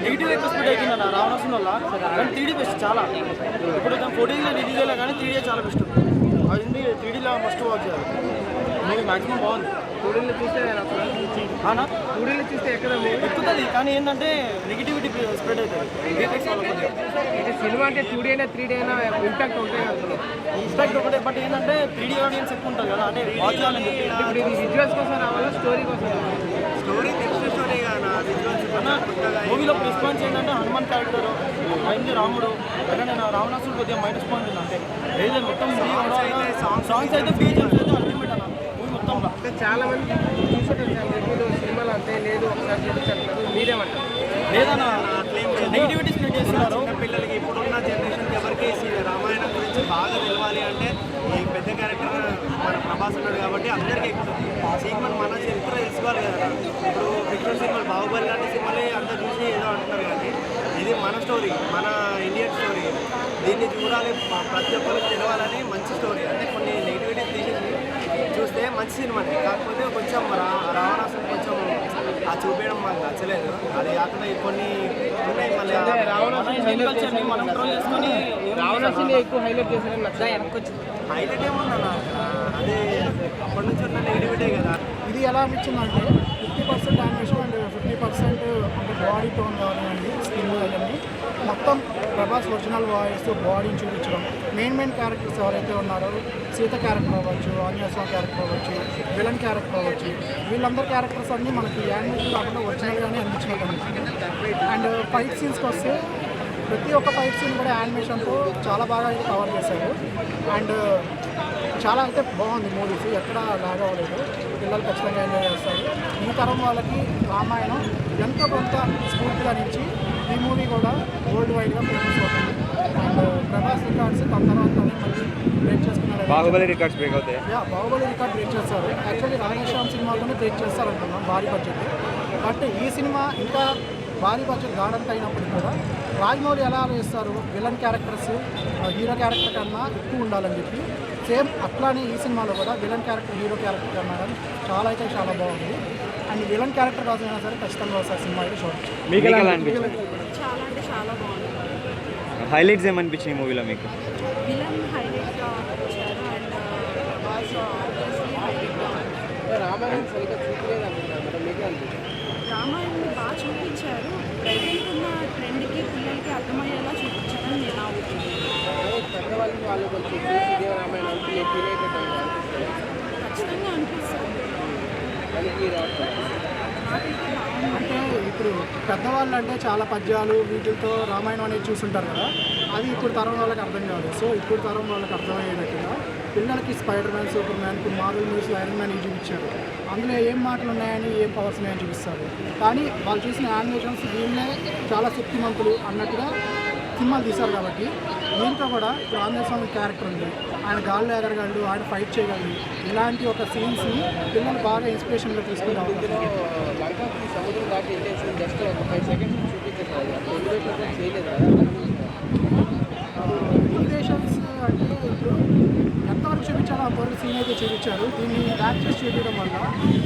Negative ఎక్కువ spread అవుతుంది రావణాసుని వల్ల. కానీ 3D బెస్ట్ చాలా. ఇప్పుడు 14లో రిలీజ్ అయ్యా కానీ 3D చాలా బెస్ట్. అది 3Dలో మస్ట్ వాచ్ చేయాలి. మూవీ మ్యాక్సిమం బాగుంది. 2Dలో చూస్తే అన్నా 2Dలో చూస్తే ఎక్కడ ఎక్కుతుంది. కానీ ఏంటంటే నెగిటివిటీ స్ప్రెడ్ అవుతుంది. ఇది సినిమా అంటే 2D అయినా 3D అయినా ఇంపాక్ట్ ఉంటాయి అందులో. ఇంపాక్ట్ ఒకటే. బట్ ఏంటంటే 3D ఆడియన్స్ ఎక్కువ ఉంటుంది కదా, అంటే వాచ్ చేయాలని చెప్పి. ఇప్పుడు ఇది విజువల్స్ కోసం రావాలా స్టోరీ కోసం రావాలా? స్టోరీ తెలిసిన స్టోరీ కదా మూవీలో ప్లస్ పాయింట్స్ ఏంటంటే హనుమాన్ క్యారెక్టర్ అయింది, రాముడు అలానే రావణాసుడు కొద్దిగా మైనస్ పాయింట్ ఉంది. అంటే ఏదో మొత్తం సాంగ్స్ అయితే ఫీచర్స్ అయితే అల్టిమేట్ అన్న మూవీ మొత్తంలో. చాలా మంది చూసేటప్పుడు సినిమాలు అంతే లేదు ఒకసారి చూపించట్లేదు, మీరేమంటారు? లేదన్నా నెగిటివిటీ స్ప్రెడ్ చేస్తున్నారు. పిల్లలకి ఇప్పుడున్న జనరేషన్కి ఎవరికి రామాయణం గురించి బాగా తెలవాలి అంటే ఈ పెద్ద క్యారెక్టర్ మన ప్రభాస్ ఉన్నాడు కాబట్టి అందరికీ ఎక్కుతుంది. సినిమా మన చరిత్ర తెలుసుకోవాలి కదా. ఇప్పుడు ఫిక్షన్ సినిమాలు బాహుబలి లాంటి సినిమాలే అంతా చూసి ఏదో అంటున్నారు కానీ ఇది మన స్టోరీ, మన ఇండియన్ స్టోరీ. దీన్ని చూడాలి, ప్రతి ఒక్కరికి తెలవాలని మంచి స్టోరీ. అంటే కొన్ని నెగిటివిటీ తీసేసి చూస్తే మంచి సినిమానే. కాకపోతే కొంచెం రావణాసుని కొంచెం ఆ చూపించడం మాకు నచ్చలేదు. అది కాకుండా కొన్ని ఉన్నాయి మళ్ళీ రావణాసుని ఎక్కువ హైలైట్ చేశారని నచ్చా వెనకొచ్చింది. హైలైట్ ఏముందన్న, అదే అప్పటి నుంచి ఉన్న నెగిటివిటీ కదా. ఇది ఎలా అనిపించిందంటే 50% యానిమేషన్ అండ్ 50% అంటే బాడీ టోన్ కానివ్వండి, స్కిన్ అవన్నీ మొత్తం ప్రభాస్ ఒరిజినల్ వాయిస్ బాడీని చూపించడం. మెయిన్ క్యారెక్టర్స్ ఎవరైతే ఉన్నారో సీత క్యారెక్టర్ అవ్వచ్చు, ఆంజనేయ స్వామి క్యారెక్టర్ అవ్వచ్చు, విలన్ క్యారెక్టర్ అవ్వచ్చు, వీళ్ళందరి క్యారెక్టర్స్ అన్నీ మనకి యానిమేషన్ కాకుండా ఒరిజినల్గానే అందించినట్టు అనిపించింది. అండ్ ఫైట్ సీన్స్కి వస్తే ప్రతి ఒక్క ఫైట్ సీన్ కూడా యానిమేషన్తో చాలా బాగా అయితే కవర్ చేశారు. అండ్ చాలా అయితే బాగుంది మూవీస్, ఎక్కడ లాగ్ అవ్వలేదు. పిల్లలు ఖచ్చితంగా ఎంజాయ్ చేస్తారు. ఈ తరం వాళ్ళకి రామాయణం ఎంతో కొంత స్ఫూర్తిగా నుంచి ఈ మూవీ కూడా వరల్డ్ వైడ్గా ఫేమస్ అవుతుంది. అండ్ ప్రభాస్ రికార్డ్స్ తన తర్వాతనే మళ్ళీ బ్రేక్ చేసుకున్నారు. బాహుబలి రికార్డ్స్ బ్రేక్ అవుతాయి. బాహుబలి రికార్డ్ బ్రేక్ చేస్తారు. యాక్చువల్లీ రాజేశ్యామ్ సినిమాతోనే బ్రేక్ చేస్తారనుకున్నాం భారీ బడ్జెట్. బట్ ఈ సినిమా ఇంకా భారీ బడ్జెట్ గార్డెన్ అయినప్పటికీ కూడా రాజమౌళి ఎలా వేస్తారు విలన్ క్యారెక్టర్స్ హీరో క్యారెక్టర్ కన్నా ఎక్కువ ఉండాలని చెప్పి సేమ్ అట్లానే ఈ సినిమాలో కూడా విలన్ క్యారెక్టర్ హీరో క్యారెక్టర్ కన్నా కానీ చాలా అయితే చాలా బాగుంది. అండ్ విలన్ క్యారెక్టర్ కాకపోయినా సరే ఖచ్చితంగా ఒకసారి సినిమా అయితే చూడవచ్చు. మీకు ఎలా అనిపించింది? చాలా అంటే చాలా బాగుంది. హైలైట్స్ ఏమనిపించినాయి మూవీలో మీకు? విలన్ హైలైట్గా వచ్చారు అండ్ ప్రభాస్ ఆబ్వియస్లీ హైలైట్గా రామాయణం సరిగ్గా చూపించలేదు అనుకుంటున్నారు, మీకే అనిపించింది? రామాయణాన్ని బాగా చూపించారు. ప్రజెంట్ ఉన్న ట్రెండ్కి పిల్లలకి అర్థమయ్యేలా చూపించారని నేను నా ఒపీనియన్. పెద్దవాళ్ళకి వాళ్ళు కొంచెం చూసి ఇదే రామాయణం అంటే ఫీల్ అయ్యేటట్టు అనిపిస్తుంది. ఖచ్చితంగా అనిపిస్తుంది. అంటే ఇప్పుడు పెద్దవాళ్ళు అంటే చాలా పద్యాలు వీటితో రామాయణం అనేది చూసుంటారు కదా, అది ఇప్పుడు తరం వాళ్ళకి అర్థం కాదు. సో ఇప్పుడు తరం వాళ్ళకి అర్థమయ్యేటట్టుగా పిల్లలకి స్పైడర్ మ్యాన్, సూపర్ మ్యాన్, ఇప్పుడు మార్వెల్ మూవీస్ ఐరన్ మ్యాన్ చూపించారు. అందులో ఏం మాటలు ఉన్నాయని ఏం పవర్స్ ఉన్నాయని చూపిస్తారు. కానీ వాళ్ళు చూసిన యానిమేషన్స్ వీళ్ళే చాలా శక్తిమంతులు అన్నట్టుగా సినిమాలు తీశారు. కాబట్టి దీంట్లో కూడా ఇప్పుడు ఆంజనేయ స్వామి క్యారెక్టర్ ఉంది, ఆయన గాల్లో ఎగరగలడు, ఆయన ఫైట్ చేయగలడు. ఇలాంటి ఒక సీన్స్ని పిల్లలు బాగా ఇన్స్పిరేషన్గా తీసుకుంటారు. లంకాకి సముద్రం దాటి వెళ్ళేసి జస్ట్ ఒక 5 seconds చూపించేస్తారు. ఎలివేషన్ చేయలేదు కదా ఎలివేషన్స్ అంటే ఇప్పుడు ఎంతవరకు చూపించాలో అంతవరకు సీన్ అయితే చూపించారు. దీన్ని బ్యాక్ చేసి చూపించడం వల్ల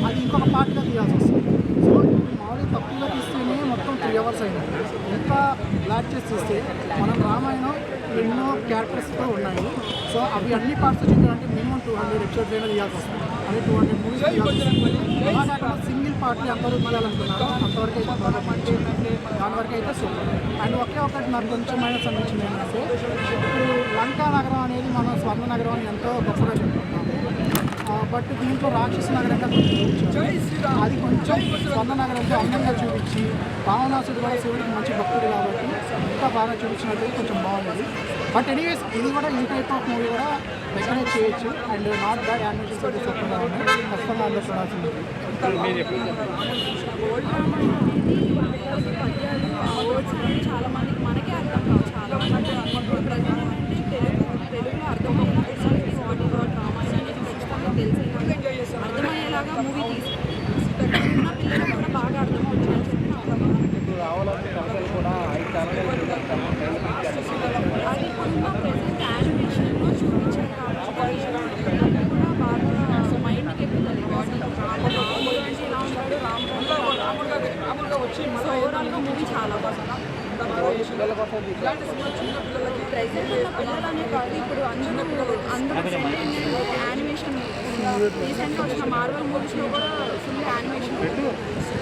అది ఇంకొక పార్ట్గా తీయాల్సి వస్తుంది. సో మామూలుగా తప్పుగా తీస్తేనే మొత్తం 3 hours అయింది. ఎంత బ్లాక్ చేసి తీస్తే మనం రామాయణం ఎన్నో క్యారెక్టర్స్తో ఉన్నాయి. సో అవి అన్ని పార్ట్స్ చూపించాలంటే మినిమం 200 episodes అయినా తీయాల్సి వస్తుంది. అదే 200 movies అలా కాకుండా సింగిల్ పార్ట్లు ఎంతవరకు తీయాలనుకున్నారో అంతవరకు అయితే దాని వరకు అయితే సూపర్. అండ్ ఒకటి నాకు కొంచెం మైనస్ అనిపించింది ఏంటంటే ఇప్పుడు లంకా నగరం అనేది మనం స్వర్ణ నగరం అని ఎంతో గొప్పగా చెప్పుకుంటాము. బట్ దీంట్లో రాక్షస నగరంగా చూపించారు. అది కొంచెం స్వర్ణ నగరంతో అందంగా చూపించి రావణాసుడు కూడా శివుడికి మంచి భక్తుడు కాబట్టి ఇంకా బాగా చూపించినట్టు కొంచెం బాగుంది. బట్ ఎనీవేస్ ఇది కూడా ఈ టైప్ ఆఫ్ మూవీ కూడా రికగ్నైజ్ చేయొచ్చు. అండ్ నాట్ బ్యాడ్ యానిమేషన్స్ అయితే సూపర్గా ఉన్నాయి. ఖచ్చితంగా అందరూ చూడాల్సింది. ఓల్డ్ రామాయణం అనేది పిల్లలకి పద్యాలు ఆ వర్డ్స్ అనేవి చాలా మందికి మనకే అర్థం కావు. చాలా మంది ఇప్పుడు ప్రజెంట్ అంటే తెలుగులో అర్థమయ్యేలా పిల్లలకి వర్డ్ రామాయణం అనేది ఖచ్చితంగా తెలిసేలాగా అర్థమయ్యేలాగా మూవీ తీసుకున్న పిల్లలకు కూడా బాగా అర్థమవుతుంది అని చెప్పి నాకు అది ఇప్పుడున్న ప్రెసెంట్ యానిమేషన్లో చూపించారు కాబట్టి పిల్లలకు కూడా బాగా మైండ్కి ఎక్కుతుంది. రాముడు అంటే ఇలా ఉంటాడు, రాముడు సో ఓవరాల్గా మూవీ చాలా బాగుంది. పిల్లల కోసం ఇలాంటి సినిమా చిన్న పిల్లలకి ప్రెజెంట్ ఉన్న పిల్లలనే కాదు, ఇప్పుడు అందరూ యానిమేషన్ రీసెంట్గా వచ్చిన మార్వెల్ మూవీస్లో కూడా ఫుల్ యానిమేషన్.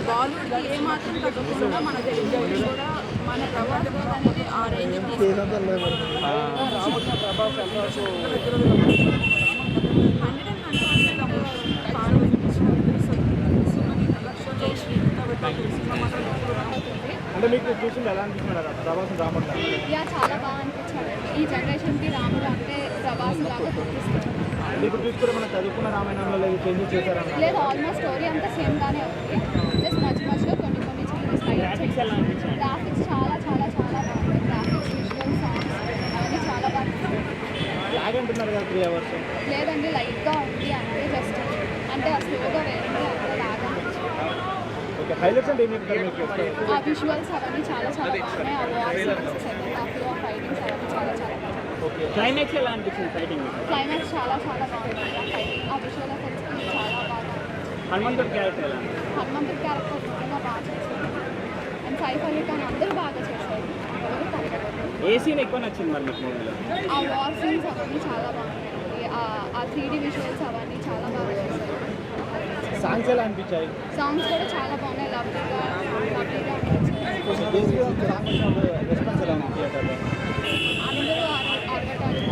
బాలీవుడ్కి ఏ మాత్రం తగ్గకుండా మన తెలుగు మూవీ కూడా మన ప్రభాస్ అనేది ఆ రేంజ్ అంటే మీకు చూసింది ఎలా అనిపిస్తున్నాడు ప్రభాస్ రాముడు? యా చాలా బాగా అనిపించాడు. ఈ జనరేషన్కి రాముడు అంటే ప్రభాస్ లాగా చూపిస్తాడు. ఇప్పుడు చూసుకుంటే మనం చదువుకున్న రామాయణంలో చేంజెస్ చేశారన్న? లేదు, ఆల్మోస్ట్ స్టోరీ అంతా సేమ్గానే ఉంది. జస్ట్ మధ్యలో కొన్ని చేంజెస్. గ్రాఫిక్స్ చాలా చాలా చాలా బాగుంది. గ్రాఫిక్స్, విజువల్, సాంగ్స్ అవన్నీ చాలా బాగుంది. లాగ్ అంటున్నారు కదా 3 hours? లేదండి, లైట్గా ఉంది అంటే జస్ట్ అంటే ఆ స్లోగా వేయండి అంత లాగా అనిపించింది. ఓకే, హైలైట్స్ అంటే ఏం చెప్తారు మీకు? ఆ విజువల్స్ అవన్నీ చాలా చాలా బాగున్నాయి. ఆ వార్ సీన్స్, సెకండ్ హాఫ్లో ఫైటింగ్స్ అవన్నీ చాలా చాలా బాగున్నాయి. ఓకే, క్లైమాక్స్ ఎలా అనిపించింది ఫైటింగ్? క్లైమాక్స్ చాలా చాలా బాగుంది. ఆ ఫైటింగ్, ఆ విజువల్ ఎఫెక్ట్స్ చాలా బాగా. హనుమంతుడి క్యారెక్టర్ ఎలా? హనుమంతుడి క్యారెక్టర్ నిజంగా బాగా చేశారు. అండ్ సైఫ్ అలీ ఖాన్ అందరూ బాగా చేశారు. ఎవరు తగ్గలేదు. ఏ సీన్ ఎక్కువ నచ్చింది మరి మీకు మూవీలో? ఆ వార్ సీన్స్ అవన్నీ చాలా బాగున్నాయి. ఆ 3D విజువల్స్ అవన్నీ చాలా బాగా చేశారు. సాంగ్స్ ఎలా అనిపించాయి? సాంగ్స్ కూడా చాలా బాగున్నాయి. లవ్లీగా అనిపించాయి. రెస్పాన్స్ ఎలా ఉంది థియేటర్లో? అందరూ అరగటానికి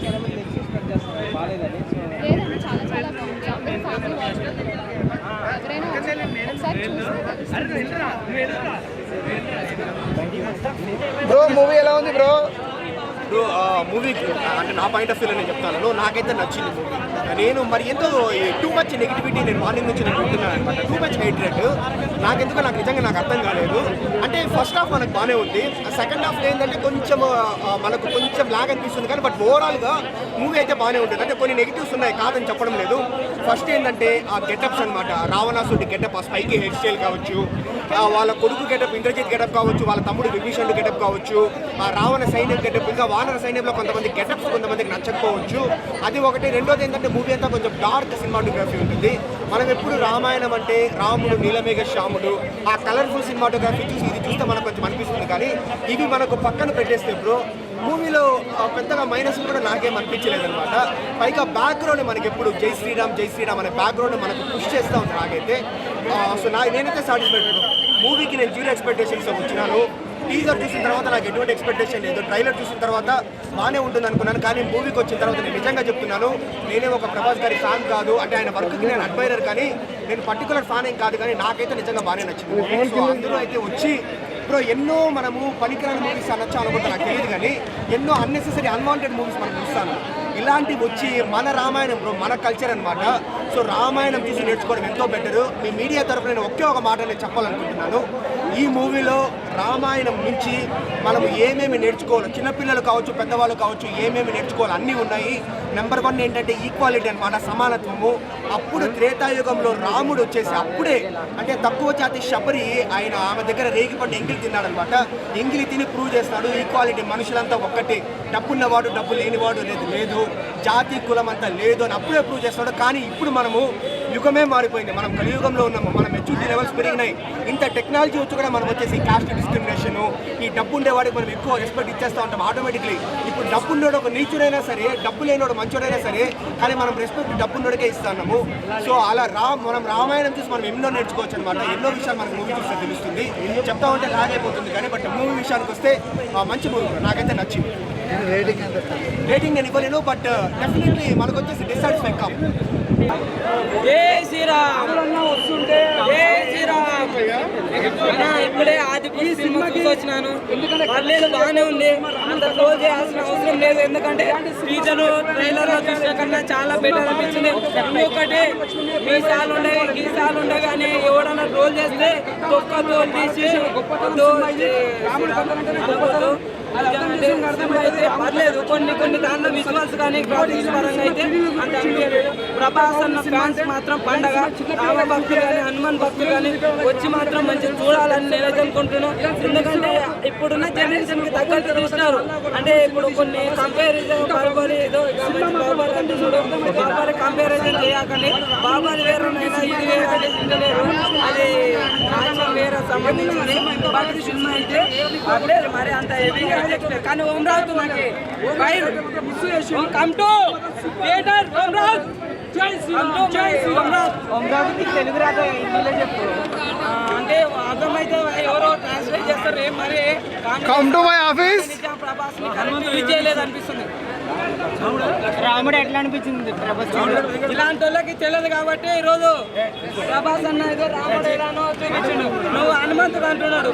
చాలా మంది ఎక్స్పెక్ట్ చేస్తారు బాగాలేదని. లేదండి, చాలా చాలా బాగుంది. అందరూ ఫ్యామిలీ వాచ్ ఎవరైనా ఒకసారి చూస్తే బ్రో మూవీ ఎలా ఉంది బ్రో? ఇప్పుడు మూవీకి అంటే నా పాయింట్ ఆఫ్ వ్యూలో నేను చెప్తాను, నాకైతే నచ్చింది మూవీ. నేను మరి ఎంతో టూ మచ్ నెగిటివిటీ నేను మార్నింగ్ నుంచి నేను వింటున్నాను అనమాట. టూ మచ్ హైట్రేట్ నాకెందుకో నిజంగా నాకు అర్థం కాలేదు. అంటే ఫస్ట్ హాఫ్ మనకు బాగానే ఉంది, సెకండ్ హాఫ్ ఏంటంటే కొంచెం మనకు కొంచెం లాగ్ అనిపిస్తుంది కానీ బట్ ఓవరాల్గా మూవీ అయితే బాగానే ఉంటుంది. అంటే కొన్ని నెగిటివ్స్ ఉన్నాయి, కాదని చెప్పడం లేదు. ఫస్ట్ ఏంటంటే ఆ గెటప్స్ అనమాట, రావణాసుడి గెటప్, ఆ స్పైకి హెయిర్ స్టైల్ కావచ్చు, వాళ్ళ కొడుకు గెటప్ ఇంద్రజిత్ గెటప్ కావచ్చు, వాళ్ళ తమ్ముడు విభీషణుడు గెటప్ కావచ్చు, ఆ రావణ సైన్యం గెటప్, ఇంకా వానర సైన్యంలో కొంతమంది గెటప్స్ కొంతమందికి నచ్చకపోవచ్చు. అది ఒకటి. రెండోది ఏంటంటే మూవీ అంతా కొంచెం డార్క్ సినిమాటోగ్రఫీ ఉంటుంది. మనం ఎప్పుడు రామాయణం అంటే రాముడు, నీలమేఘ శ్యాముడు, ఆ కలర్ఫుల్ సినిమాటోగ్రఫీ చూసి ఇది చూస్తే మనకు కొంచెం అనిపిస్తుంది. కానీ ఇవి మనకు పక్కన పెట్టేస్తే బ్రో మూవీలో పెద్దగా మైనస్ కూడా నాకేం అనిపించలేదన్నమాట. పైగా బ్యాక్గ్రౌండ్ మనకి ఎప్పుడు జై శ్రీరామ్ జై శ్రీరామ్ అనే బ్యాక్గ్రౌండ్ మనకు పుష్ చేస్తూ ఉంది నాకైతే. సో నేనైతే సాటిస్ఫైడ్. మూవీకి నేను 0 ఎక్స్పెక్టేషన్స్ వచ్చినాను. టీజర్ చూసిన తర్వాత నాకు ఎటువంటి ఎక్స్పెక్టేషన్ లేదు. ట్రైలర్ చూసిన తర్వాత బాగానే ఉంటుంది అనుకున్నాను. కానీ మూవీకి వచ్చిన తర్వాత నేను నిజంగా చెప్తున్నాను, నేనే ఒక ప్రభాస్ గారి ఫ్యాన్ కాదు, అంటే ఆయన వర్క్కి నేను అడ్మైరర్, కానీ నేను పర్టికులర్ ఫ్యాన్ ఏం కాదు. కానీ నాకైతే నిజంగా బాగానే నచ్చింది. సో అందరూ అయితే వచ్చి బ్రో ఎన్నో మనము పనికిరాని మూవీస్ అనొచ్చు అనుకుంటే నాకు తెలియదు, కానీ ఎన్నో అన్నెసెసరీ అన్వాంటెడ్ మూవీస్ మనం చూస్తాను. ఇలాంటివి వచ్చి మన రామాయణం బ్రో, మన కల్చర్ అనమాట. సో రామాయణం చూసి నేర్చుకోవడం ఎంతో బెటరు. మీ మీడియా తరఫున నేను ఒకే ఒక మాట నేను చెప్పాలనుకుంటున్నాను. ఈ మూవీలో రామాయణం నుంచి మనము ఏమేమి నేర్చుకోవాలి, చిన్నపిల్లలు కావచ్చు పెద్దవాళ్ళు కావచ్చు, ఏమేమి నేర్చుకోవాలి అన్నీ ఉన్నాయి. నెంబర్ 1 ఏంటంటే ఈక్వాలిటీ అనమాట, సమానత్వము. అప్పుడు త్రేతాయుగంలో రాముడు వచ్చేసి అప్పుడే అంటే తక్కువ జాతి శబరి ఆయన ఆమె దగ్గర రేగిపడి ఎంగిలి తిన్నాడనమాట. ఎంగిలి తిని ప్రూవ్ చేస్తాడు ఈక్వాలిటీ, మనుషులంతా ఒక్కటే, డబ్బున్నవాడు డబ్బు లేనివాడు లేదు, జాతి కులం అంతా లేదు అని అప్పుడే ప్రూవ్ చేస్తాడు. కానీ ఇప్పుడు మనము యుగమే మారిపోయింది, మనం కలియుగంలో ఉన్నాము, మన మెచ్యూరిటీ లెవెల్స్ పెరిగినాయి. ఇంత టెక్నాలజీ వచ్చి కూడా మనం వచ్చేసి కాస్ట్ డిస్క్రిమినేషన్, ఈ డబ్బు ఉండేవాడికి మనం ఎక్కువ రెస్పెక్ట్ ఇచ్చేస్తూ ఉంటాం ఆటోమేటిక్లీ. ఇప్పుడు డబ్బు ఉన్నోడు ఒక నీచుడైనా సరే, డబ్బు లేనివాడు మంచోడైనా సరే, కానీ మనం రెస్పెక్ట్ డబ్బు ఉన్నోడికే ఇస్తున్నాము. సో అలా మనం రామాయణం చూసి మనం ఎన్నో నేర్చుకోవచ్చు అనమాట. ఎన్నో విషయాలు మనకు మూవీ చూస్తే తెలుస్తుంది. చెప్తా ఉంటే లాగైపోతుంది, కానీ బట్ మూవీ విషయానికి వస్తే మంచి మూవీ నాకైతే నచ్చింది. రేటింగ్ నేను ఇవ్వలేను, బట్ డెఫినెట్లీ మనకు వచ్చేసి డిస్సాటిస్ఫై కాదు. జై శ్రీరామ్ జై శ్రీరామ్. ఇప్పుడే ఆది సినిమా చూసొచ్చినాను, పర్లేదు బాగానే ఉంది. అంత క్లోజ్ చేయాల్సిన అవసరం లేదు, ఎందుకంటే టీజర్ ట్రైలర్ లో చూసిన కన్నా చాలా బెటర్ అనిపించింది. ఇంకొకటి మీసాలు ఉండే కానీ ఎవడన్నా ట్రోల్ చేస్తే తొక్కతో తీసి అయితే పర్లేదు. కొన్ని దాంట్లో విజువల్స్ కానీ గ్రాఫిక్స్ పరంగా అయితే అంత అనిపించలేదు. ప్రభాస్ అన్న ఫ్యాన్స్ మాత్రం పండగ. రామ భక్తులు కానీ హనుమాన్ భక్తులు కానీ వచ్చి మాత్రం మంచిగా చూడాలని నేనైతే అనుకుంటున్నాను. ఎందుకంటే ఇప్పుడున్న జనరేషన్ కి తగ్గట్టు చూస్తున్నారు. అంటే ఇప్పుడు కొన్ని కంపారిజన్ బాబారి కంపారిజన్ చేయకండి. బాబారి వేరేనైనా ఇది వేరే అది సంబంధించింది. బట్ సినిమా అయితే పర్లేదు, మరి అంత హెవీగా ఎక్స్పెక్ట్. కానీ ఓమ్రాజ్ నాకు come to theatre Omraj. ఓమ్రాజ్కి Telugu రాక హిందీలో చెప్పు అంటే అర్థమైతే ఎవరో ట్రాన్స్లేట్ చేస్తారు. మరి come to my office. Prabhas చేయలేదు అనిపిస్తుంది. రాముడు ఎట్లా అనిపించింది ప్రభాస్? ఇలాంటి వాళ్ళకి తెలియదు కాబట్టి ఈరోజు ప్రభాస్ అన్న ఏదో రాముడు ఎలానో చూపించాడు. నువ్వు హనుమంతుడు అంటున్నాడు,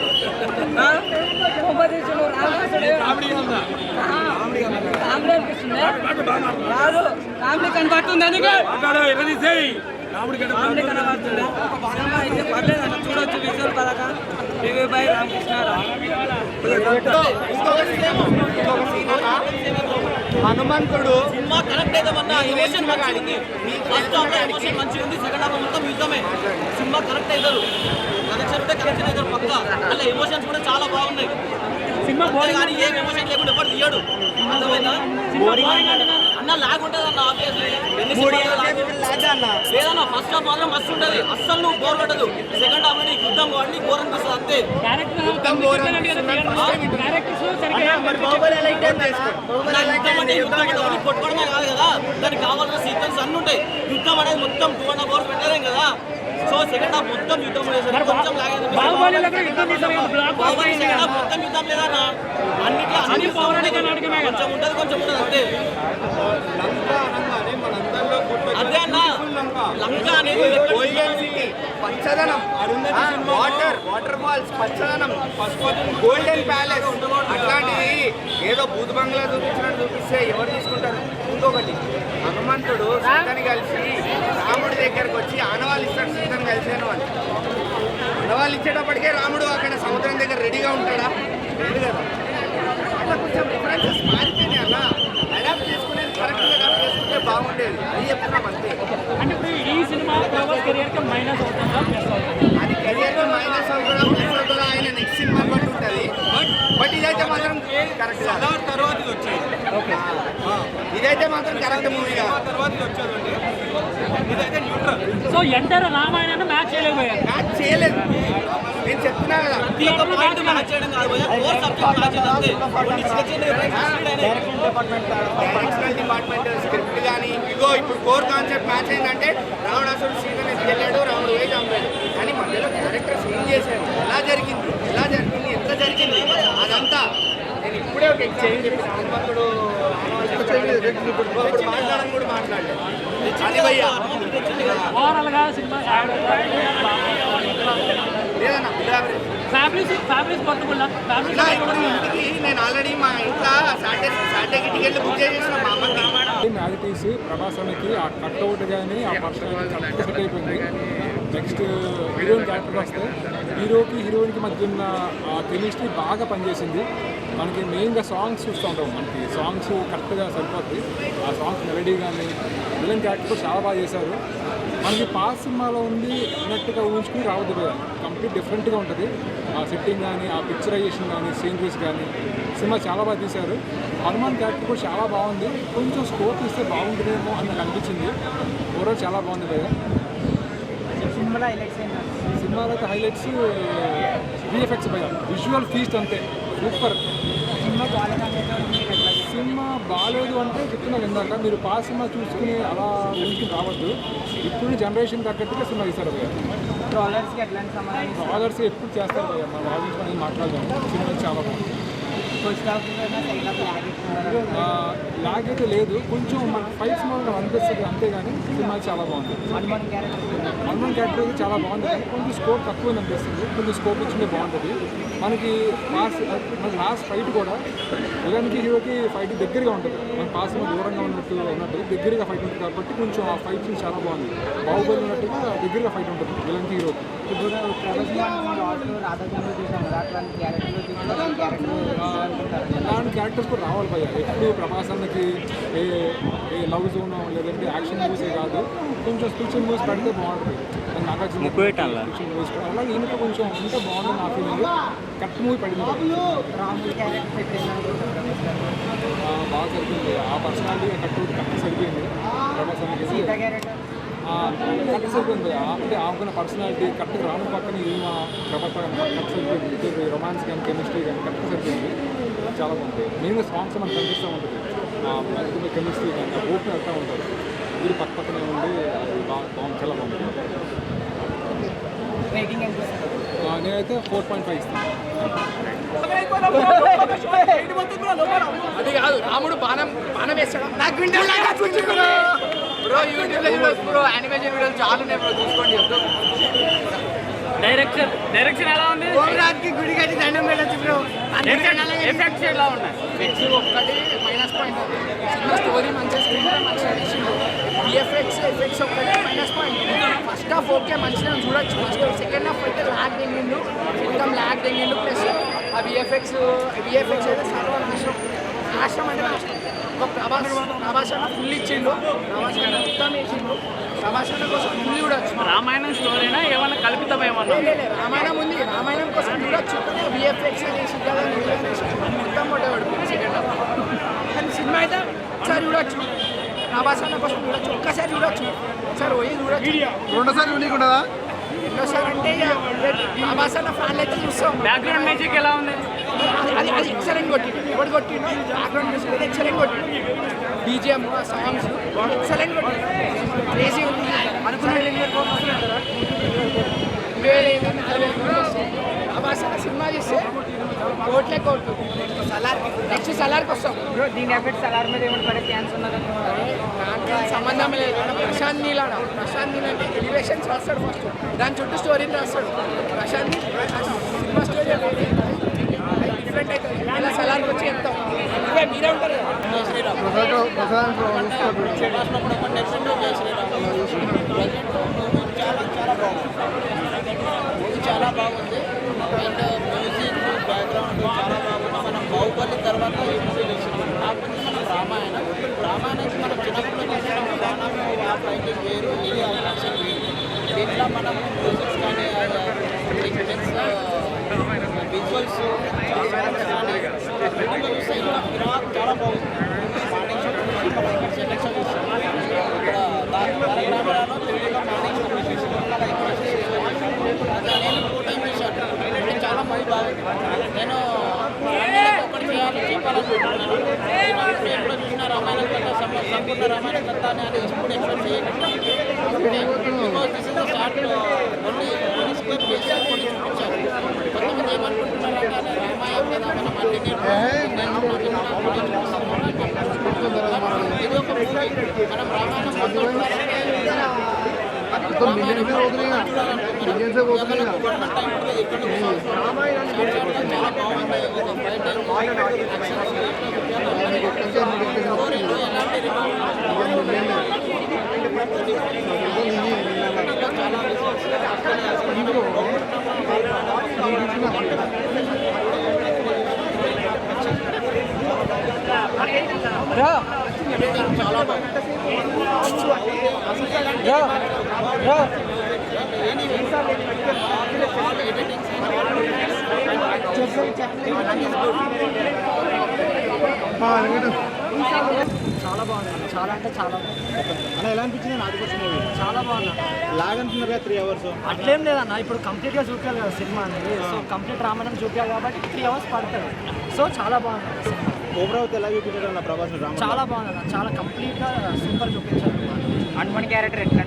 ఉపదేశుడు రావణాసుడు కామెడీ అనిపిస్తుంది. రాదు కామెడీ కనబడుతుంది. అందుకే కామెడీ కనబడుతుంది. సినిమా అయితే పర్లేదు అన్న, చూడొచ్చు. విజువల్ పరంగా రివ్యూ బై రామకృష్ణారావు. హనుమంతుడు సినిమా కరెక్ట్ అయితే మన ఎమోషన్ మంచిగా ఫస్ట్ హాఫ్ ఎమోషన్ మంచిగా ఉంది, సెకండ్ హాఫ్ మొత్తం యుద్ధమే. సినిమా కరెక్ట్ అవుతారు, కనెక్షన్ ఉంటే కనెక్షన్ అవుతారు పక్క. అలా ఎమోషన్స్ కూడా చాలా బాగున్నాయి. సినిమా కానీ ఏం ఎమోషన్ లేకుండా ఎవరు తీయడు. అర్థమైందా? అన్న లాగ్ ఉంటుంది అన్న, ఆబ్వియస్లీ లేదన్నా. ఫస్ట్ హాఫ్ మాత్రం మస్తు ఉంటుంది, అస్సలు నువ్వు బోర్ కొట్టదు. సెకండ్ హాఫ్ నీకు యుద్ధం వాడిని బోర్ అనిపిస్తుంది అంతే. యుద్ధం అంటే కొట్టుకోవడమే కాదు కదా, దానికి కావాల్సిన సీక్వెన్స్ అన్ని ఉంటాయి. యుద్ధం అనేది మొత్తం 2.5 hours పెట్టలేం కదా. సో సెకండ్ హాఫ్ మొత్తం యుద్ధం కొంచెం బాహుబలి సెకండ్ హాఫ్ మొత్తం యుద్ధం లేదన్నా. అన్నిట్లో కొంచెం ఉంటుంది కొంచెం ఉంటుంది అంతే. అదే అన్న లంక అనేది పచ్చదనం, వాటర్ ఫాల్స్, పచ్చదనం, గోల్డెన్ ప్యాలెస్, అట్లాంటివి ఏదో భూత బంగ్లా చూపించినట్టు చూపిస్తే ఎవరు తీసుకుంటారు? ఇంకొకటి, హనుమంతుడు సీతని కలిసి రాముడి దగ్గరకు వచ్చి ఆనవాళ్ళు ఇస్తాడు. సీతని కలిసాను అని ఆనవాళ్ళు ఇచ్చేటప్పటికే రాముడు అక్కడ సముద్రం దగ్గర రెడీగా ఉంటాడా? లేదు కదా. అట్లా కొంచెం డిఫరెన్సెస్ మారిపోయినాయి. అలా అడాప్ట్ చేసుకునేది కరెక్ట్గా అడాప్ట్ చేసుకుంటే బాగుండేది. అది చెప్తున్నాం అంతే. అది కెరియర్కి మైనస్ అవుతుందా ప్లస్ అవుతుందా ఆయన నెక్స్ట్ సినిమా బట్టి ఉంటుంది. బట్ ఇదైతే మాత్రం కరెక్ట్ తర్వాత వచ్చేది. ఇదైతే మాత్రం కరెక్ట్ మూవీగా తర్వాత వచ్చేదండి. ఇదైతే న్యూట్రల్. సో ఎంటర్ రామాయణాన్ని మ్యాచ్ చేయలేకపోయారు. మ్యాచ్ చేయలేదు. నేను చెప్తున్నా కదా, డైరెక్షనల్ డిపార్ట్మెంట్ స్క్రిప్ట్ కానీ ఇగో ఇప్పుడు కోర్ కాన్సెప్ట్ మ్యాచ్ అయిందంటే రావణాసుడు సీతను ఎత్తుకెళ్ళాడు, రాముడు పోయి చంపాడు. కానీ మధ్యలో క్యారెక్టర్స్ ఏం చేశారు, ఎలా జరిగింది ఎంత జరిగింది అదంతా నేను ఇప్పుడే ఒక ఎగ్జాంపుల్ చెప్పిన. హనుమంతుడు మాట్లాడడం కూడా మాట్లాడలేదు. అది భయ్యా ఓవరాల్ గా సినిమా లేదన్నా ఫ్యామిలీస్ పట్టుకున్నా ఇప్పుడు ఇంటికి నేను ఆల్రెడీ మా ఇంట్లో సాటర్డే టికెట్లు బుక్ చేసేసిన మా అమ్మకి. అది తీసి ప్రభాసానికి ఆ కట్అవుట్ కానీ ఆ పర్సనల్ సెట్ అయిపోయింది. నెక్స్ట్ హీరోయిన్ క్యారెక్టర్ వస్తే హీరోకి హీరోయిన్కి మధ్య ఉన్న ఆ కెమిస్ట్రీ బాగా పనిచేసింది. మనకి మెయిన్గా సాంగ్స్ చూస్తూ ఉంటాం, మనకి సాంగ్స్ కరెక్ట్గా సరిపోద్ది. ఆ సాంగ్స్ మెలడీ కానీ విలన్ క్యారెక్టర్ చాలా బాగా చేశారు. మనకి పాస్ సినిమాలో ఉంది అన్నట్టుగా ఊహించుకుని రావద్దు కదా, కంప్లీట్ డిఫరెంట్గా ఉంటుంది. ఆ సెట్టింగ్ కానీ ఆ పిక్చరైజేషన్ కానీ సీనరీస్ కానీ సినిమా చాలా బాగా తీశారు. హనుమాన్ క్యారెక్టర్ కూడా చాలా బాగుంది. కొంచెం స్కోప్ ఇస్తే బాగుంటుందేమో అని నాకు అనిపించింది. ఓవరాల్ చాలా బాగుంది కదా. సినిమాలో అయితే హైలైట్స్ విఎఫ్ఎక్స్ పైన విజువల్ ఫీస్ట్ అంతే సూపర్. సినిమా బాగాలేదు అంటే చెప్తున్నా ఇందాక, మీరు పాస్ సినిమా చూసుకుని అలా ఊరికి రావద్దు. ఇప్పుడు జనరేషన్ తగ్గట్టుగా సినిమా తీస్తారు భయ్య. ట్రాలర్స్ ఎప్పుడు చేస్తారు భయ్య, మన ఆడియన్స్ అనేది మాట్లాడదాం. సినిమా చాలా బాగుంది. లాగ్ అయితే లేదు, కొంచెం మన ఫైట్స్ మనం అనిపిస్తుంది అంతేగాని సినిమా చాలా బాగుంది. హనుమాన్ క్యారెక్టర్ అయితే చాలా బాగుంది, కానీ కొంచెం స్కోప్ తక్కువ అనిపిస్తుంది. కొంచెం స్కోప్ ఇచ్చింటే బాగుంటుంది. మనకి లాస్ట్ ఫైట్ కూడా విలన్కి హీరోకి ఫైట్ దగ్గరగా ఉంటుంది. మన పాస్ దూరంగా ఉన్నట్టు దగ్గరగా ఫైట్ ఉంటుంది కాబట్టి కొంచెం ఆ ఫైట్ చాలా బాగుంది. బాహుబలి ఉన్నట్టుగా దగ్గరగా ఫైట్ ఉంటుంది విలన్కి హీరోకి. అలాంటి క్యారెక్టర్స్ కూడా రావాలి భయ్య. ఎప్పుడు ప్రభాసానికి ఏ లవ్ జోన్ లేదంటే యాక్షన్ మూవీసే కాదు, కొంచెం స్పిరిచువల్ మూవీస్ పెడితే బాగుంటుంది. నాగార్జున మూవీస్ అలాగే ఈయనతో కొంచెం ఉంటే బాగుంటుంది నా ఫీలింగ్. కరెక్ట్ మూవీ పడింది, బాగా సరిపోయింది. ఆ పర్సనాలిటీ కరెక్ట్ సరిపోయింది ప్రభాసానికి. కట్ సరిపోయింది. అంటే ఆమెకున్న పర్సనాలిటీ కరెక్ట్గా రాను పక్కన ఈమె ప్రభాస్ కట్ సరిపోయింది. ఇద్దరు రొమాన్స్ కానీ కెమిస్ట్రీ కానీ కరెక్ట్గా సరిపోయింది. చాలా బాగుంది. మెయిన్గా సాంగ్స్ మనకు కనిపిస్తూ ఉంటుంది. మధ్య కెమిస్ట్రీ కానీ ఓపెన్ వెళ్తూ ఉంటారు. వీళ్ళు పక్క పక్కనే ఉండి అది బాగుంది, చాలా బాగుంది. నేనైతే 4.5 ఇస్తాను. అది కాదు, రాముడు బాణం వేస్తాడు. నాకు బ్రో యూట్యూబ్లో వీడియోస్ బ్రో, యానిమేషన్ వీడియోలు చాలా ఉన్నాయి బ్రో, చూసుకోండి. డైరెక్షన్ ఎలా ఉంది? గోవిరాజ్కి గుడి కట్టి దండం పెట్టచ్చు బ్రో. ఎఫెక్ట్స్ ఎలా ఉన్నాయి? ఎఫెక్ట్స్ ఒక్కటి మైనస్ పాయింట్. సినిమా స్టోరీ మంచిగా, స్క్రీన్ మంచిగా తీసిండు. ఎఫెక్ట్స్ ఒక్కటి minus point. First half okay మంచిగా చూడొచ్చు, మంచిగా. సెకండ్ హాఫ్ అయితే ల్యాగ్ తెంగిండు, మొత్తం ల్యాగ్ తెంగిండు. ప్లస్ ఆ విఎఫ్ఎక్స్ అయితే నాశనం అంటే నాశనం. ఒక ప్రభాస్ అన్న ఫుల్ ఇచ్చిండు, ప్రభాస్ అన్న మొత్తం వేసిండు. ప్రభాస్ అన్న కోసం ఫుల్ చూడొచ్చు. రామాయణం స్టోరీనా ఏమన్నా కల్పితం ఏమన్నా? రామాయణం ఉంది, రామాయణం కోసం చూడొచ్చు. విఎఫ్ఎక్స్ వేసి కదా మొత్తం మొట్టబడి సెకండ్ హాఫ్. కానీ సినిమా అయితే ఒకసారి చూడొచ్చు, ప్రభాస్ అన్న కోసం చూడొచ్చు, ఒక్కసారి చూడొచ్చు, ఒకసారి పోయి చూడొచ్చు. రెండోసారి ఉండదా? రెండోసారి అంటే ప్రభాస్ అన్న ఫ్యాన్లు అయితే చూస్తాం. బ్యాక్గ్రౌండ్ మ్యూజిక్ ఎలా ఉంది? అది ఎక్సలెంట్ కొట్టిండు. ఎవరు కొట్టిండు? బ్యాక్గ్రౌండ్ మ్యూజిక్ అయితే ఎక్సలెంట్ కొట్టిండు. బీజిఎం సాంగ్స్ ఎక్సలెంట్ కొట్టిండు. క్రేజీ ఉంది. అనుకున్న ప్రభాస్ అన్న సినిమా చూస్తే కోట్లే కోట్లు. నెక్స్ట్ సలార్కి వస్తాం. దీని ఎఫెక్ట్ సలార్ మీద ఏమైనా పడే ఛాన్స్ ఉన్నది? దాంట్లో సంబంధం లేదు. ప్రశాంత్ నీల్ అంటే ఎలివేషన్స్ రాస్తాడు ఫస్ట్, దాని చుట్టూ స్టోరీని రాస్తాడు. ప్రశాంత్ సినిమా స్టోరీ డిఫరెంట్ అవుతుంది. ఇలా సలార్కి వచ్చి చెప్తాం. మీరే ఉంటారు చాలా బాగుంది. అండ్ మ్యూజిక్ బ్యాక్గ్రౌండ్ చాలా బాగుంది. మనం బాహుబలి తర్వాత ఈ మూవీ చూసినాం. కాకపోతే మనం రామాయణానికి మనం చిన్నప్పుడు చూసినాం. బాణము ఆ ఫైటింగ్ వేరు, ఇది యాక్షన్ వేరు. దీంట్లో మనం మ్యూజిక్స్ కానీ విజువల్స్ కానీ చూస్తే ఇంకా చాలా బాగుంది. మార్నింగ్ షో చూసి మనం ఇక్కడ సెలెక్షన్ చూస్తాం. ఇక్కడ కెమెరాలో తెలుగులో మార్నింగ్ షో చూసేసాం. నేను ఫోటో చూశాను. నేను చాలా మంది బాగుంది. నేను ఒకటి చెప్పాలనుకుంటున్నాను. నేను ఇప్పుడు ఎప్పుడో చూసిన రామాయణం కథ సంపూర్ణ రామాయణ కథ అని ఎప్పుడు ఎక్స్పెక్ట్ చేయలేదు. Because this is the start only square base కొన్ని చూపించారు. కొంతమంది ఏమనుకుంటున్నారంటే రామాయణం మీద మనం అన్ని ఇది ఒక మూవీ. మనం రామాయణం చాలా బాగుంది. చాలా అంటే చాలా అలా ఎలా అనిపించింది? నాకు కోసం మూవీ చాలా బాగుంది. లాగ్ అంటున్నారు కదా 3 hours. అట్లేం లేదన్న, ఇప్పుడు కంప్లీట్గా చూపించాలి కదా సినిమా అనేది. సో కంప్లీట్ రామాయణం చూపించాలి కాబట్టి 3 hours పడుతుంది. సో చాలా బాగుంది సినిమా. ఓవరాల్ ఎలా చూపించారు అన్న ప్రభాస్ రామ? చాలా బాగుంది, చాలా కంప్లీట్గా సూపర్ చూపించారు. హనుమాన్ క్యారెక్టర్ ఎట్లా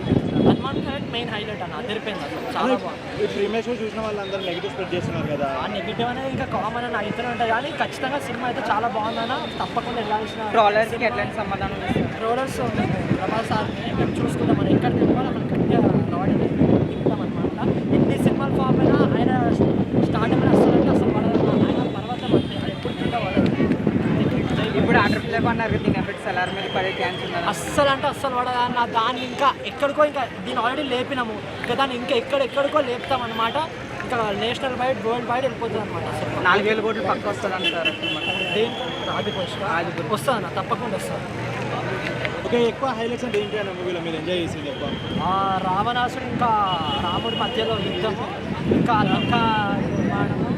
హనుమాన్ క్యారెక్టర్ మెయిన్ హైలైట్ అన్న, అదిరిపోయింది అసలు. చాలా బాగుంది. ఈ ప్రీమియర్ షో చూసిన వాళ్ళందరూ నెగిటివ్ స్ప్రెడ్ చేస్తున్నారు కదా. ఆ నెగిటివ్ అనేది ఇంకా కామన్ అని అవుతూనే ఉంటుంది, కానీ ఖచ్చితంగా సినిమా అయితే చాలా బాగుందన్న. తప్పకుండా వెళ్ళాల్సిన ట్రోలర్స్కి ఎట్లాంటి సమాధానం ట్రోలర్స్ ప్రభాస్ సార్ని మేము చూసుకుంటాం. మనం ఎక్కడ తిరుగుతామో అక్కడ గట్టిగా రాడ్ అనేది తింటాం అనమాట. ఎన్ని సినిమాలు ఫామ్ అయినా ఆయన స్టార్ట్ అయినా అసలు పడదు. ఆయన పర్వతం అంటే అది ఎప్పుడు కింద పడదు. ఇప్పుడు ఆర్డర్ ప్లే అన్నారు, దీని ఎఫెక్ట్ సలార్ మీద పడే ఛాన్స్ ఉంది. అస్సలు అంటే అస్సలు పడదు అన్న. దాన్ని ఇంకా ఎక్కడికో, ఇంకా దీన్ని ఆల్రెడీ లేపినాము, ఇంకా దాన్ని ఇంకా ఎక్కడికో లేపుతాం అనమాట. ఇంకా నేషనల్ వైడ్ వరల్డ్ వైడ్ వెళ్ళిపోతుంది అనమాట. అసలు 4,000 కోట్లు పక్క వస్తుంది అంటారు. దేంట్లో ఆదిపురుష్ వస్తుంది అన్న, తప్పకుండా వస్తుంది. ఓకే, ఎక్కువ హైలైట్స్ అంటే ఏంటి అన్న మూవీలో మీరు ఎంజాయ్ చేసింది ఎక్కువ? రావణాసుడు ఇంకా రాముడి మధ్యలో యుద్ధము, ఇంకా లంకా నిర్మాణము,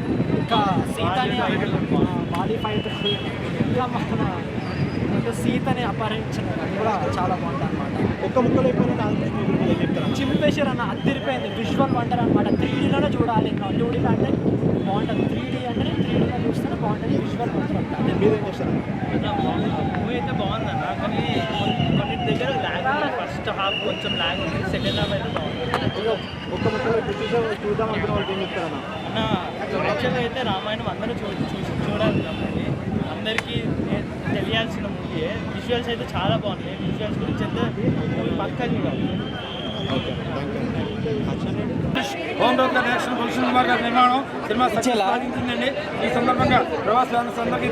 ఇంకా సీతని బాడీ ఫైట్, ఇంకా మన అండ్ సీతని అపహరించడం కూడా చాలా బాగుంటుంది అనమాట. ఒక్క ముక్కలు అయిపోయినట్టు ఆలోచించి చెప్తారా? చింపేశారు అన్న, అదిరిపోయింది. విజువల్ వండర్ అనమాట. 3Dలోనే చూడాలి, 2Dలో అంటే బాగుంటుంది. 3D అంటే 3Dలో చూస్తేనే బాగుంటుంది. విజువల్ వండర్ అంటే మీరేం చేస్తారా? మూవీ అయితే బాగుందన్న, కానీ కొన్ని దగ్గర ల్యాగ్ ఉంది. ఫస్ట్ హాఫ్ కొంచెం ల్యాగ్ ఉంది, సెకండ్ హాఫ్ అయితే బాగుంది ఒక్క ముక్కలు చూద్దాం అనుకున్న వాళ్ళకి ఏం చెప్తారన్నా? అన్న. యాక్చువల్గా అయితే రామాయణం అందరూ చూడాలి కాబట్టి అందరికీ తెలియాల్సిన మూవీ. విజువల్స్ అయితే చాలా బాగున్నాయి. విజువల్స్ గురించి అయితే మూవీ పక్కా చూడాలి. Home road direction Gulshan Kumar గారి నిర్మాణం సినిమా సాధించిందండి. ఈ సందర్భంగా ప్రభాస్ ఫ్యాన్స్ అందరికీ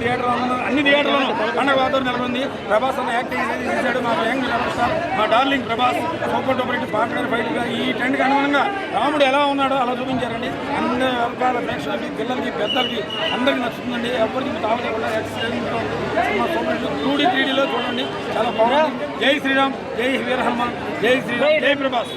అన్ని థియేటర్లను పండుగ వాతావరణం నెలకొంది. ప్రభాస్ అన్న యాక్టింగ్ చేశాడు. మా యంగ్ రెబల్ స్టార్, మా darling Prabhas super duper hit పాట గారి ఫైట్. ఈ ట్రెండ్కి అనుగుణంగా రాముడు ఎలా ఉన్నాడో అలా చూపించారండి. అన్ని వర్గాల ప్రేక్షకులకి, పిల్లలకి, పెద్దలకి అందరికీ నచ్చుతుందండి. ఎవరికి తాగలేకుండా సినిమా సూపర్ హిట్. 2D 3Dలో చూడండి, చాలా బాగుంది. జై శ్రీరామ్, జై వీర హనుమాన్, జై శ్రీరామ్, జై ప్రభాస్.